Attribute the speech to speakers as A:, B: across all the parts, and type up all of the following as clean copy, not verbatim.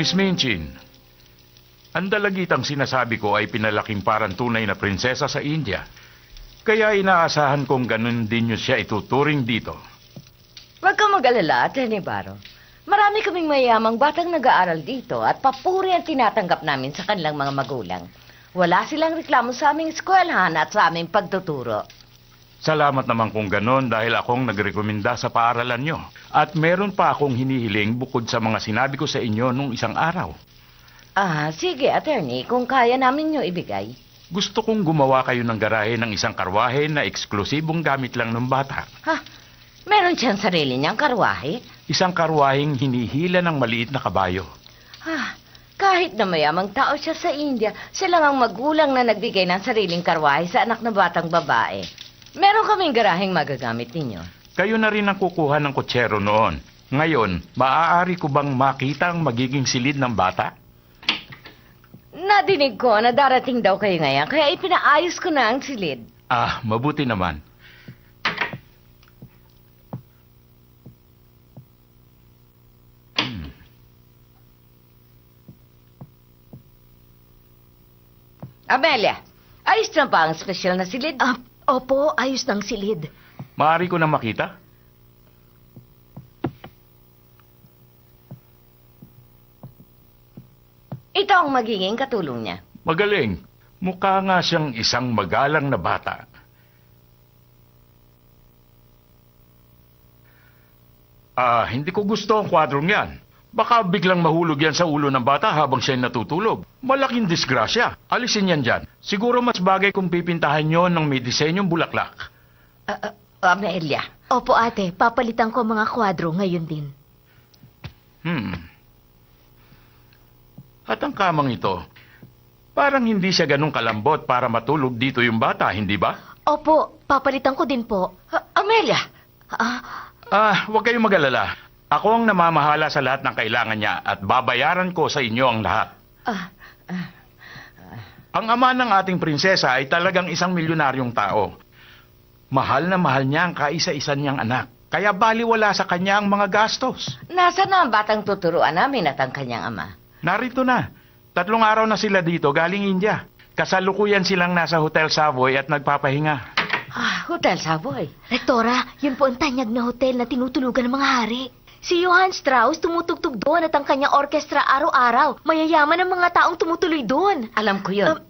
A: Miss Minchin, ang dalagitang sinasabi ko ay pinalaking parang tunay na prinsesa sa India. Kaya inaasahan kong ganun din niyo siya ituturing dito.
B: Huwag kang mag-alala, Atty. Barro. Marami kaming mayamang batang nag-aaral dito at papuri ang tinatanggap namin sa kanilang mga magulang. Wala silang reklamo sa aming eskwelahan at sa aming pagtuturo.
A: Salamat naman kung ganun dahil akong nagrekomenda sa paaralan nyo. At meron pa akong hinihiling bukod sa mga sinabi ko sa inyo nung isang araw.
B: Sige, attorney, kung kaya namin nyo ibigay.
A: Gusto kong gumawa kayo ng garahe ng isang karwahe na eksklusibong gamit lang ng bata.
B: Meron siyang sarili niyang karwahe?
A: Isang karwaheng hinihila ng maliit na kabayo.
B: Kahit na mayamang tao siya sa India, sila ang magulang na nagbigay ng sariling karwahe sa anak na batang babae. Meron kaming garaheng magagamit ninyo.
A: Kayo na rin ang kukuha ng kutsero noon. Ngayon, maaari ko bang makita ang magiging silid ng bata?
B: Nadinig ko na darating daw kayo ngayon, kaya ipinaayos ko na ang silid.
A: Mabuti naman.
B: Amelia, ayos na ba ang espesyal na silid?
C: Opo, ayos ng silid.
A: Maaari ko na makita?
B: Ito ang magiging katulong niya.
A: Magaling. Mukha nga siyang isang magalang na bata. Hindi ko gusto ang kwadrong yan. Baka biglang mahulog yan sa ulo ng bata habang siya'y natutulog. Malaking disgrasya. Alisin yan dyan. Siguro mas bagay kung pipintahan nyo ng may disenyong bulaklak.
B: Amelia.
C: Opo ate, papalitan ko mga kwadro ngayon din.
A: At ang kamang ito, parang hindi siya ganun kalambot para matulog dito yung bata, hindi ba?
C: Opo, papalitan ko din po.
B: Amelia!
A: Huwag kayong mag-alala. Ako ang namamahala sa lahat ng kailangan niya at babayaran ko sa inyo ang lahat. Ang ama ng ating prinsesa ay talagang isang milyonaryong tao. Mahal na mahal niya ang kaisa-isa niyang anak. Kaya baliwala sa kanya ang mga gastos.
B: Nasaan na ang batang tuturuan namin at ang kanyang ama?
A: Narito na. 3 araw na sila dito galing India. Kasalukuyan silang nasa Hotel Savoy at nagpapahinga.
B: Hotel Savoy.
C: Rektora, yun po ang tanyag na hotel na tinutulugan ng mga hari. Si Johann Strauss tumutugtog doon at ang kanyang orkestra araw-araw. Mayayaman ang mga taong tumutuloy doon.
B: Alam ko yun.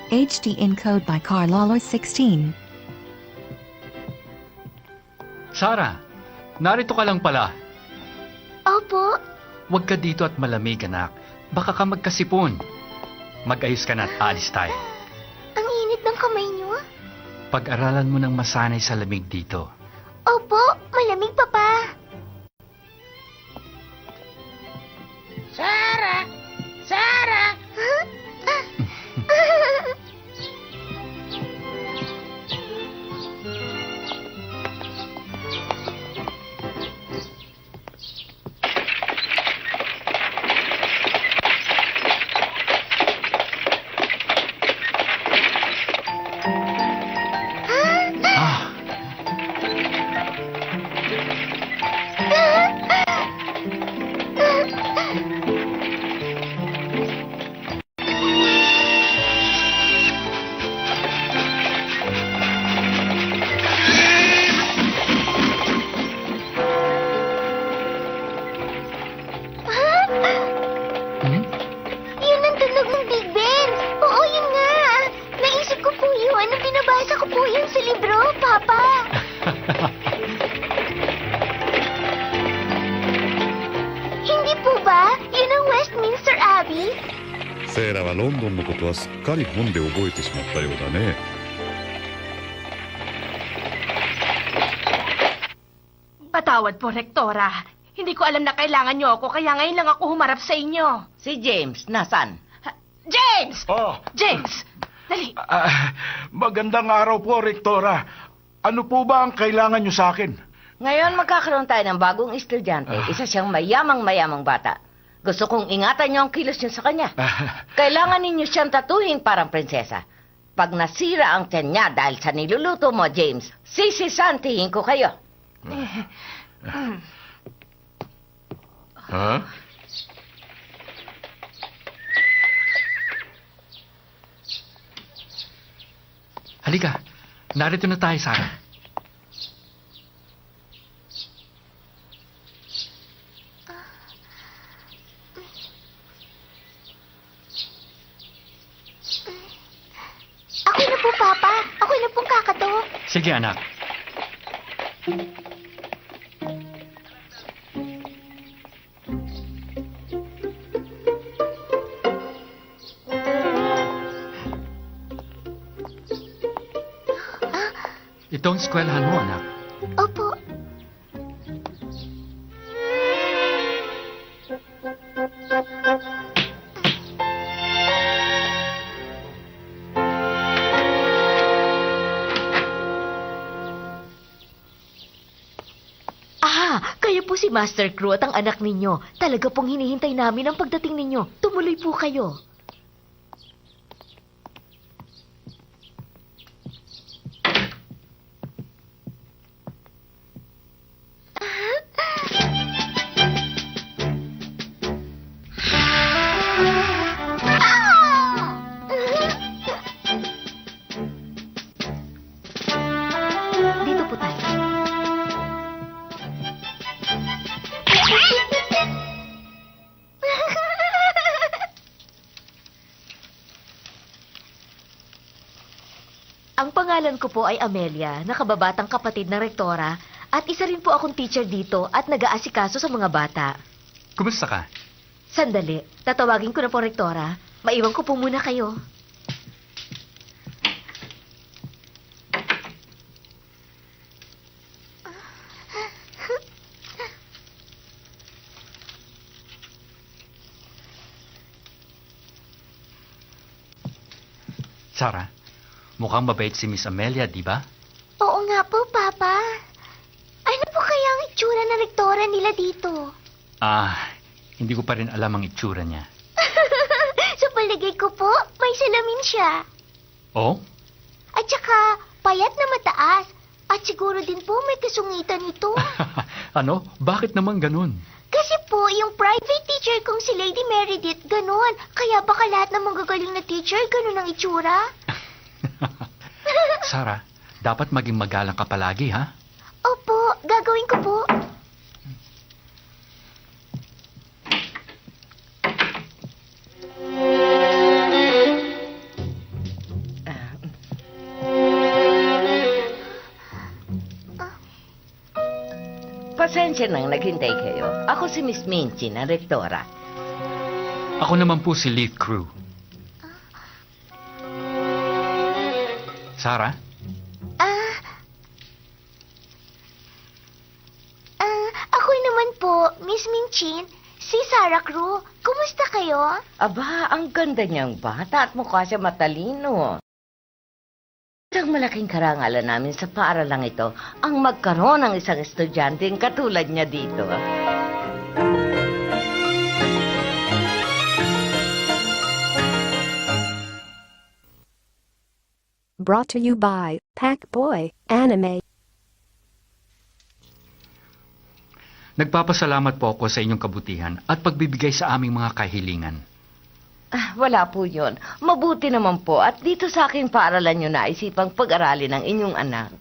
D: HD encode by Carlolo 16.
E: Sarah, narito ka lang pala.
C: Opo.
E: Huwag ka dito at malamig, anak. Baka ka magkasipon. Mag-ayos ka na at aalis tayo.
C: Ang init ng kamay niyo.
E: Pag-aralan mo ng masanay sa lamig dito.
C: Opo, malamig papa.
B: Sarah! Sarah!
C: Yun ang tunog ng Big Ben. Oo, yun nga. Naisip ko po yun. Binabasa ko po yun sa libro, Papa. Hindi po ba? Yun ang Westminster Abbey?
F: セイラはロンドンのことはすっかり本で覚えてしまったようだね。
G: Patawad po, Rektora. Hindi ko alam na kailangan niyo ako, kaya ngayon lang ako humarap sa inyo.
B: Si James, nasan?
G: James!
A: Oh,
G: James! Dali!
A: magandang araw po, Rektora. Ano po ba ang kailangan nyo sa akin?
B: Ngayon magkakaroon tayo ng bagong estudyante. Isa siyang mayamang bata. Gusto kong ingatan niyo ang kilos niyo sa kanya. Kailangan ninyo siyang tatuhin parang prinsesa. Pag nasira ang tiyan niya dahil sa niluluto mo, James, sisisantihin ko kayo.
A: Ha?
E: Halika, narito na tayo, Sarah.
C: Ako na po, Papa. Ako na pong kakato.
E: Sige, anak. Ito ang eskwelahan mo, anak.
C: Opo. Kayo po si Master Crew at ang anak ninyo. Talaga pong hinihintay namin ang pagdating ninyo. Tumuloy po kayo. Dito po tayo. Ang pangalan ko po ay Amelia, nakababatang kapatid ng rektora, at isa rin po akong teacher dito at nag-aasikaso sa mga bata.
E: Kumusta ka?
C: Sandali, tatawagin ko na po rektora. Maiwan ko po muna kayo.
E: Sarah, mukhang mabait si Miss Amelia, di ba?
C: Oo nga po, Papa. Ano po kaya ang itsura ng rektora nila dito?
E: Hindi ko pa rin alam ang itsura niya.
C: Sa paligay ko po, may salamin siya.
E: Oh?
C: At saka, payat na mataas. At siguro din po may kasungitan ito.
E: Ano? Bakit naman ganun?
C: Kasi po, yung private teacher kong si Lady Meredith, ganun. Kaya baka lahat ng magagaling na teacher, ganun ang itsura.
E: Sarah, dapat maging magalang ka palagi, ha?
C: Opo, gagawin ko po.
B: Pasensya nang naghintay kayo. Ako si Miss Minchi, na rektora.
E: Ako naman po si Leaf Crew. Sarah?
C: Ako naman po, Miss Minchin, si Sarah Crew. Kumusta kayo?
B: Aba, ang ganda niyang bata at mukha siya matalino. Isang malaking karangalan namin sa paaralang ito ang magkaroon ng isang estudyanteng katulad niya dito.
H: Brought to you by Packboy Anime.
E: Nagpapasalamat po ako sa inyong kabutihan at pagbibigay sa aming mga kahilingan.
B: Wala po yun. Mabuti naman po at dito sa aking paaralan nyo naisipang pag-aralin ng inyong anak.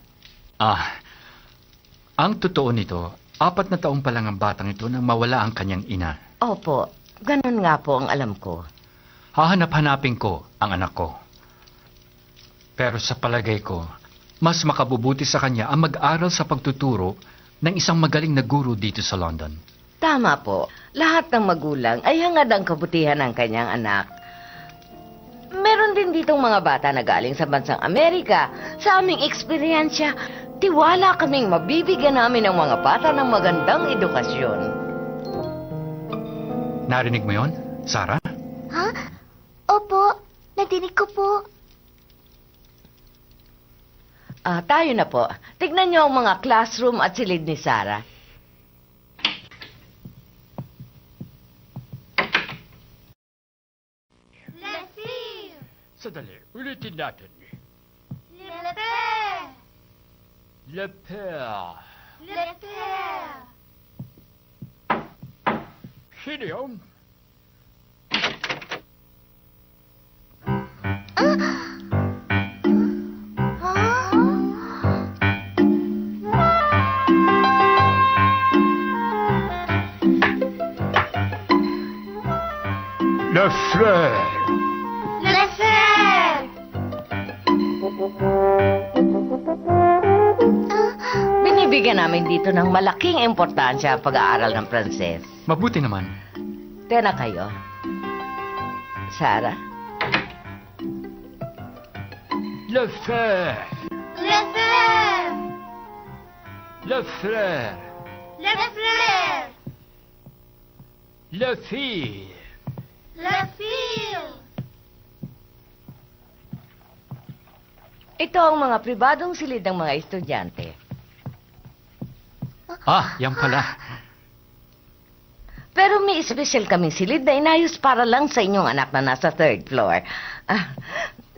E: Ang totoo nito, 4 na taong pa lang ang batang ito nang mawala ang kanyang ina.
B: Opo, ganun nga po ang alam ko.
E: Hahanap-hanapin ko ang anak ko. Pero sa palagay ko, mas makabubuti sa kanya ang mag-aral sa pagtuturo ng isang magaling na guro dito sa London.
B: Tama po. Lahat ng magulang ay hangad ang kabutihan ng kanyang anak. Meron din ditong mga bata na galing sa bansang Amerika. Sa aming eksperyensya, tiwala kaming mabibigyan namin ng mga bata ng magandang edukasyon.
E: Narinig mo yon, Sarah?
C: Ha? Opo, nadinig ko po.
B: Tayo na po. Tignan niyo ang mga classroom at silid ni Sarah.
E: Sandali, ulitin natin. Le Père. Sino yun? Le Fleur.
B: Binibigyan namin dito ng malaking importansya ang pag-aaral ng Pranses.
E: Mabuti naman.
B: Tena kayo. Sarah?
E: Le Fleur. Le Fleur. Le Fille.
B: Ito ang mga pribadong silid ng mga estudyante.
E: Yan pala.
B: Pero may espesyal kaming silid na inayos para lang sa inyong anak na nasa third floor.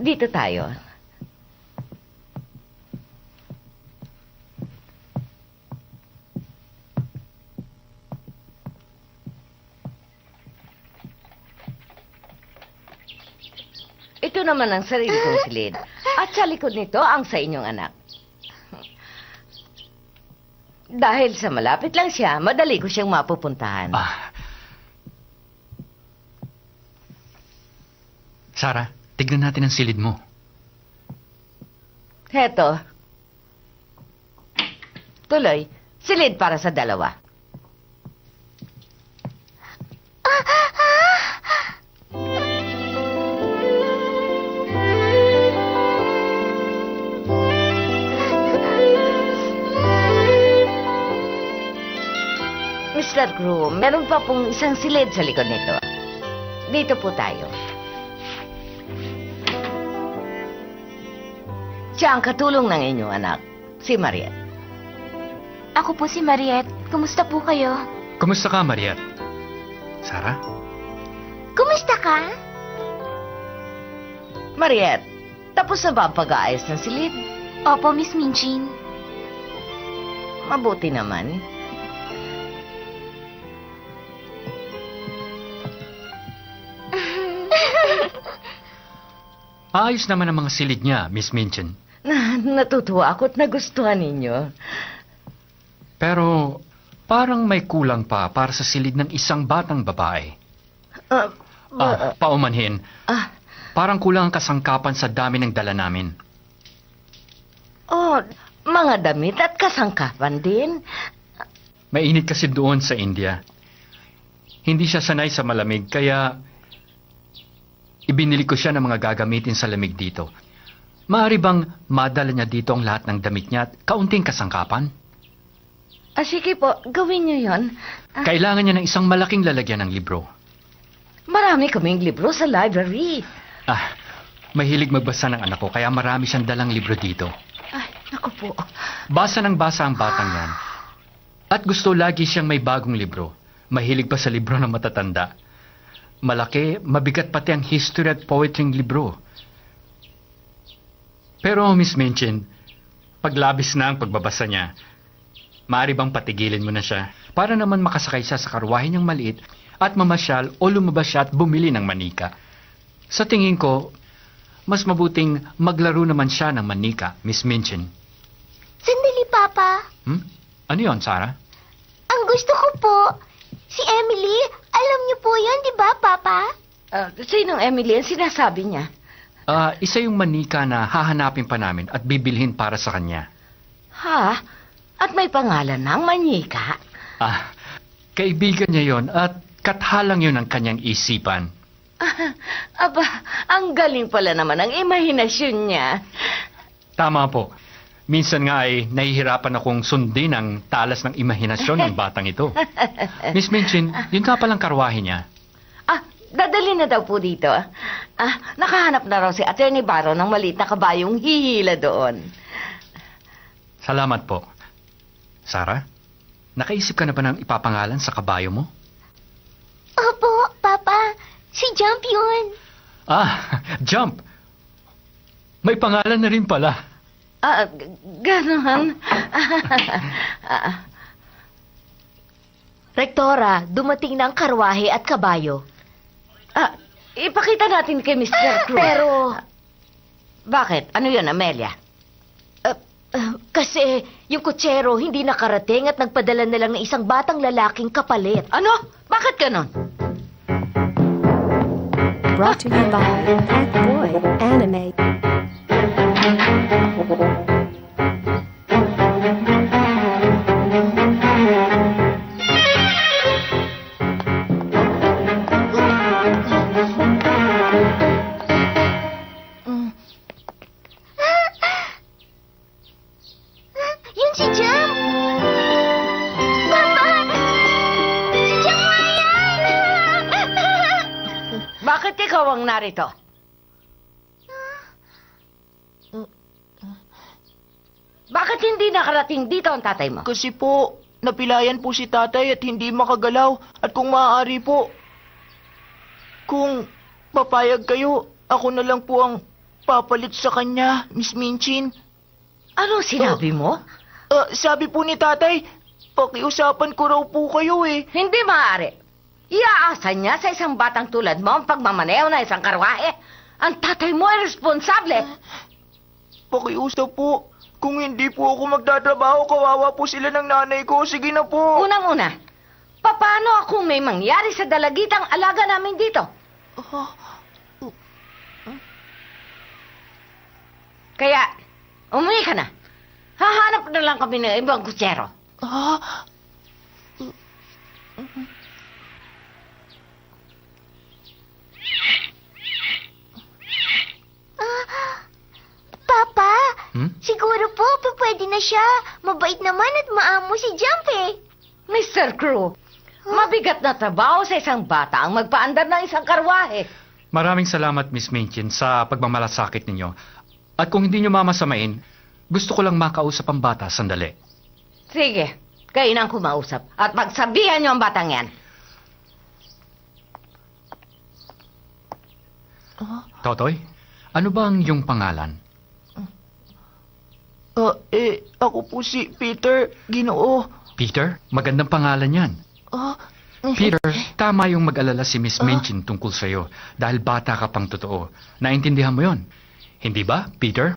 B: Dito tayo. Ito naman ang sarili kong silid. At sa likod nito ang sa inyong anak. Dahil sa malapit lang siya, madali ko siyang mapupuntahan.
E: Sarah, tignan natin ang silid mo.
B: Heto. Tuloy, silid para sa dalawa. Mr. Crew, meron pa pong isang silid sa likod nito. Dito po tayo. Siya ang katulong ng inyong anak, si Mariette.
C: Ako po si Mariette. Kumusta po kayo?
E: Kumusta ka, Mariette? Sarah?
C: Kumusta ka?
B: Mariette, tapos na ba ang pag-aayos ng silid?
C: Opo, Miss Minchin.
B: Mabuti naman.
E: Ayos naman ang mga silid niya, Miss Minchin.
B: Natutuwa ako at nagustuhan ninyo.
E: Pero parang may kulang pa para sa silid ng isang batang babae. Paumanhin. Parang kulang ang kasangkapan sa dami ng dala namin.
B: Mga damit at kasangkapan din.
E: Mainit kasi doon sa India. Hindi siya sanay sa malamig, kaya ibinili ko siya ng mga gagamitin sa lamig dito. Maaari bang madala niya dito ang lahat ng damit niya at kaunting kasangkapan?
B: Sige po, gawin niyo yon.
E: Kailangan niya ng isang malaking lalagyan ng libro.
B: Marami kaming libro sa library.
E: Mahilig magbasa ng anak ko, kaya marami siyang dalang libro dito.
B: Ay, naku po.
E: Basa ng basa ang batang yan. At gusto lagi siyang may bagong libro. Mahilig pa sa libro ng matatanda. Malaki, mabigat pati ang history at poetry ng libro. Pero, Miss Minchin, paglabis na ang pagbabasa niya, maaari bang patigilin mo na siya para naman makasakay siya sa karwahe niyang maliit at mamasyal o lumabas siya at bumili ng manika. Sa tingin ko, mas mabuting maglaro naman siya ng manika, Miss Minchin.
C: Sandali, Papa.
E: Ano yon, Sarah?
C: Ang gusto ko po, si Emily. Alam niyo po yan, di ba, Papa?
B: Sinong Emily ang sinasabi niya?
E: Isa yung manika na hahanapin pa namin at bibilhin para sa kanya.
B: Ha? At may pangalan ng manika?
E: Kaibigan niya yon at kathalang yon ang kanyang isipan.
B: Aba, ang galing pala naman ang imahinasyon niya.
E: Tama po. Minsan nga ay nahihirapan akong sundin ang talas ng imahinasyon ng batang ito. Miss Minchin, yun ka palang karwahe niya.
B: Dadali na daw po dito. Nakahanap na raw si Attorney Barrow ng maliit na kabayong hihila doon.
E: Salamat po. Sarah, nakaisip ka na ba ng ipapangalan sa kabayo mo?
C: Opo, Papa. Si Jump yun.
E: Jump! May pangalan na rin pala.
B: Ganon.
C: Rektora, dumating na ang karwahe at kabayo.
B: Ipakita natin kay Mr. Cruz.
C: Pero,
B: Bakit? Ano yun, Amelia?
C: kasi yung kutsero hindi nakarating at nagpadala na lang ng isang batang lalaking kapalit.
B: Ano? Bakit ganon?
H: Brought to you by Packboy Anime.
C: Yun si Jump! Papa! Si Jump nga yan!
B: Bakit ikaw ang narito? Bakit hindi nakarating dito ang tatay mo?
I: Kasi po, napilayan po si tatay at hindi makagalaw. At kung maaari po, kung papayag kayo, ako na lang po ang papalit sa kanya, Miss Minchin.
B: Ano sinabi mo?
I: Sabi po ni tatay, pakiusapan ko raw po kayo eh.
B: Hindi maaari. Iaasa niya sa isang batang tulad mo ang pagmamaneho na isang karwahe. Ang tatay mo ay responsable.
I: Pakiusap po. Kung hindi po ako magtatrabaho, kawawa po sila ng nanay ko. Sige na po.
B: Unang-una, paano kung may mangyari sa dalagitang alaga namin dito? Kaya, umuwi ka na. Hahanap na lang kami ng ibang kutsero.
C: Papa,
E: Hmm?
C: siguro po pwede na siya. Mabait naman at maamo si Jump eh.
B: Mr. Crew, mabigat na trabaho sa isang bata ang magpaandar ng isang karwahe.
E: Maraming salamat, Miss Minchin, sa pagmamalasakit ninyo. At kung hindi nyo mamasamain, gusto ko lang makausap ang bata sandali.
B: Sige, kayo nang kumausap at pagsabihan niyo ang batang yan.
E: Totoy, ano ba ang iyong pangalan?
I: Ako po si Peter, Ginoo.
E: Peter? Magandang pangalan yan. Peter, tama yung mag-alala si Miss Minchin tungkol sa'yo dahil bata ka pang totoo. Naintindihan mo yon? Hindi ba, Peter?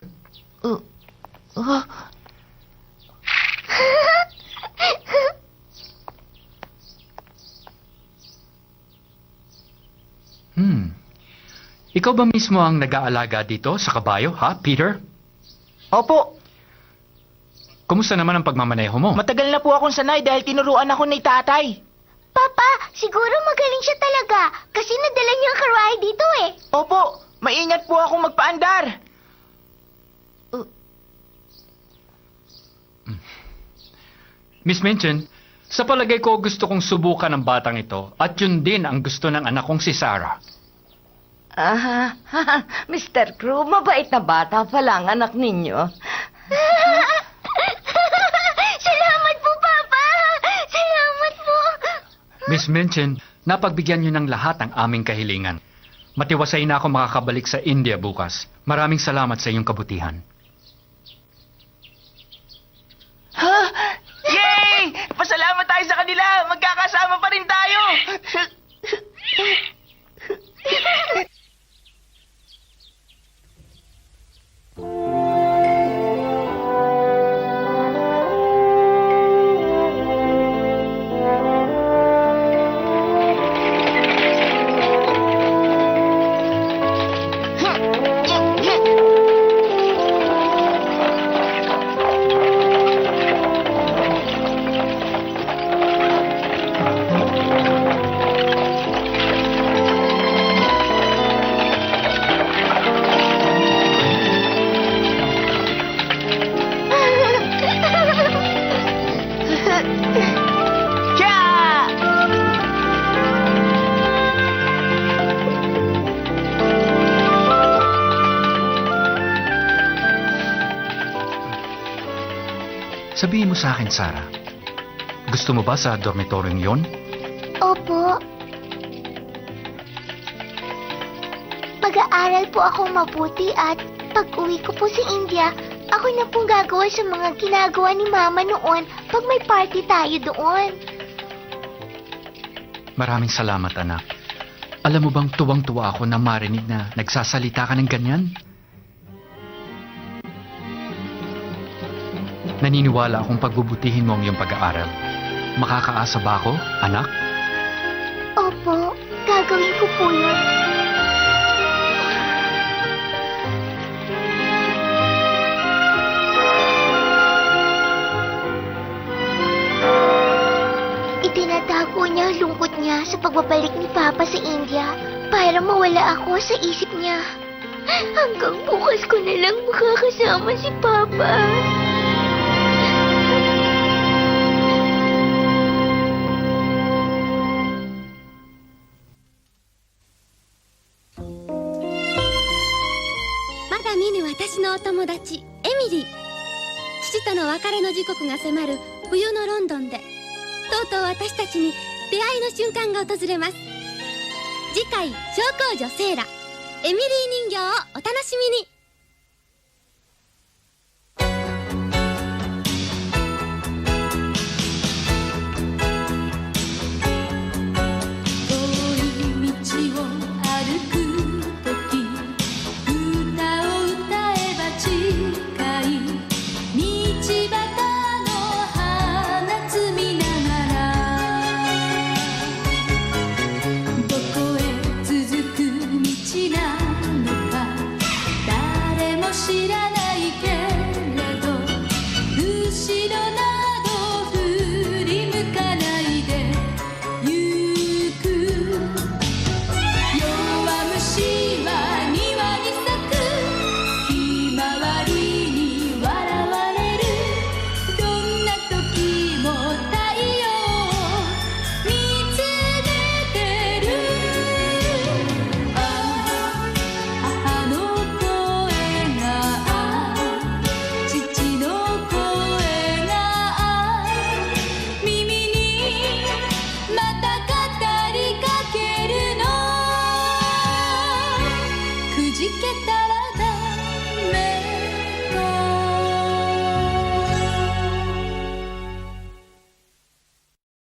E: Ikaw ba mismo ang nag-aalaga dito sa kabayo, ha, Peter?
I: Opo,
E: Kumusta naman ang pagmamaneho mo?
I: matagal na po akong sanay dahil tinuruan ako ni tatay.
C: Papa, siguro magaling siya talaga kasi nadala niya ang karwahe dito eh.
I: Opo, maingat po ako magpaandar.
E: Miss Minchin, sa palagay ko gusto kong subukan ang batang ito at yun din ang gusto ng anak kong si Sarah.
B: Mr. Crew, mabait na bata pala ang anak ninyo.
C: Salamat po, Papa! Salamat po!
E: Miss Minchin, napagbigyan niyo ng lahat ang aming kahilingan. Matiwasay na ako makakabalik sa India bukas. Maraming salamat sa iyong kabutihan.
I: Yay! Pasalamat tayo sa kanila! Magkakasama pa rin tayo!
E: Sabihin mo sa akin, Sarah. Gusto mo ba sa dormitoryong yon?
C: Opo. Mag-aaral po akong mabuti at pag-uwi ko po sa India, ako na pong gagawa sa mga ginagawa ni Mama noon pag may party tayo doon.
E: Maraming salamat, anak. Alam mo bang tuwang-tuwa ako na marinig na nagsasalita ka ng ganyan? Naniniwala akong pagbubutihin mo ang iyong pag-aaral. Makakaasa ba ako, anak?
C: Opo, gagawin ko po yun. Itinatago niya ang lungkot niya sa pagbabalik ni Papa sa India para mawala ako sa isip niya. Hanggang bukas ko na lang makakasama si Papa.
J: 見ぬ私のお友達エミリー。父との別れの時刻が迫る冬のロンドンで、とうとう私たちに出会いの瞬間が訪れます。次回小公女セーラエミリー人形をお楽しみに。くじけた